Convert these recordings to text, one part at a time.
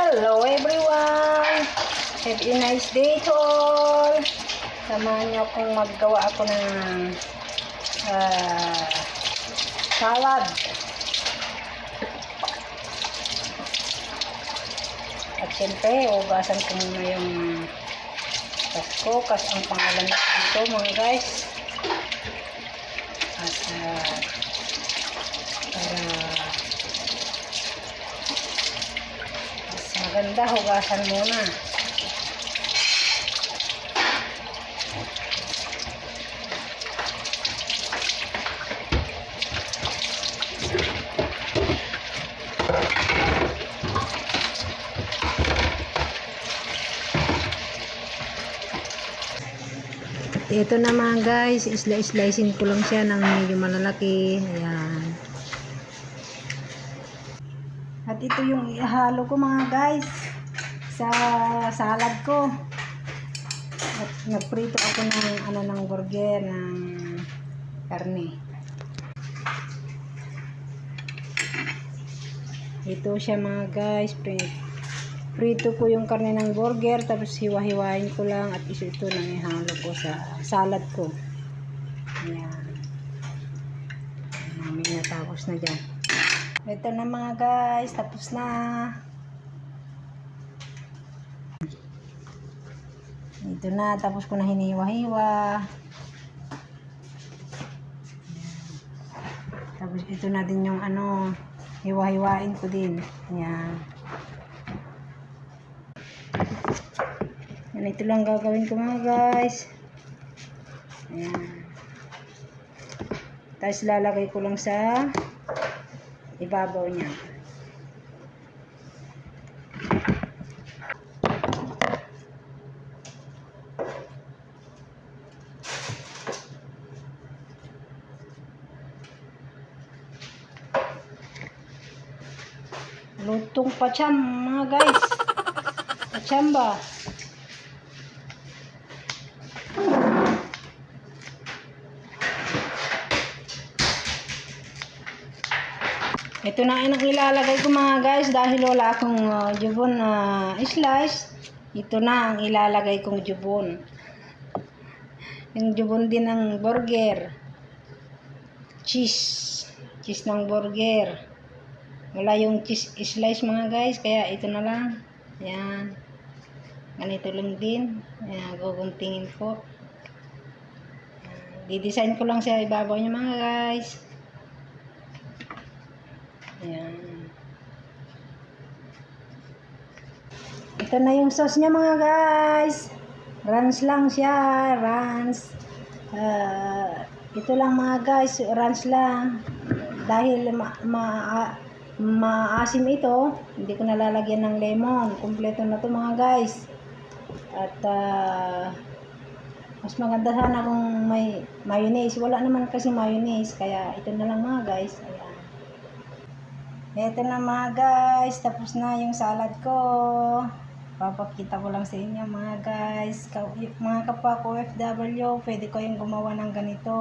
Hello everyone! Have a nice day to all! Samahan niyo kung maggawa ako ng salad. At syempre, ugasan ko muna yung kasko kasi ang pangalan dito mga guys. At para mas maganda, hugasan muna. Ito na mga guys, slicein ko lang siya ng medyo malalaki. Ayan. At ito yung ihalo ko mga guys sa salad ko. At nagprito ako ng burger ng karne. Ito siya mga guys, prito ko yung karne ng burger, tapos hiwa-hiwain ko lang at ito lang ihalo ko sa salad ko. Ayan. May natapos na dyan. Ito na mga guys, tapos na. Ito na, tapos ko na hiniwa-hiwa. Tapos ito na din yung hiwa-hiwain ko din. Ayan. Yan, ito lang gagawin ko mga guys. Ayan. Tapos lalagay ko lang sa ibabaw niya. Lutong pacham mga guys. Pachamba. Ito na ang ilalagay ko mga guys dahil wala akong jubon na slice. Ito na ang ilalagay kong jubon. Yung jubon din ng burger. Cheese ng burger. Wala yung cheese slice mga guys, kaya ito na lang. Ayan. Ganito lang din. Ayan, guguntingin ko. Didesign ko lang sa ibabaw niya mga guys. Ayan. Ito na yung sauce niya mga guys. Ranch lang siya. Ranch. Ito lang mga guys. Ranch lang. Dahil maasim ito, hindi ko nalalagyan ng lemon. Kompleto na to mga guys. At mas maganda sana kung may mayonnaise. Wala naman kasi mayonnaise. Kaya ito na lang mga guys. Ayan. Ito na mga guys, tapos na yung salad ko. Papakita ko lang sa inyo mga guys. Mga kapwa ko OFW, pwede ko yung gumawa ng ganito.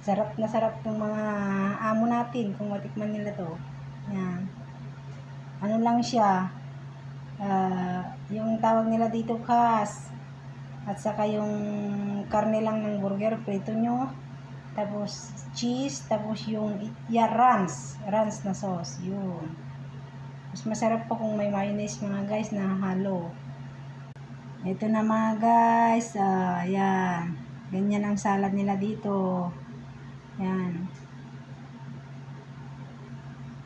Sarap na sarap ng mga amo natin kung matikman nila to. Yan. Ano lang siya, yung tawag nila dito kas. At saka yung karne lang ng burger, prito nyo. Tapos cheese, tapos yung ranch na sauce, yun. Mas masarap pa kung may mayonnaise mga guys na halo. Ito na mga guys, yan. Ganyan ang salad nila dito. Yan.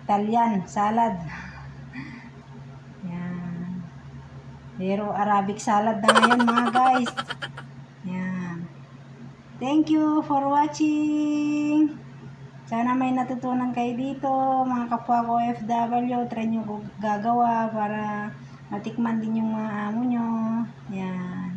Italian salad. Yan. Pero Arabic salad na ngayon mga guys. Yan. Thank you for watching. Sana may natutunan kayo dito, mga kapwa ko OFW. Try nyo gagawa para matikman din yung mga amo nyo. Yan.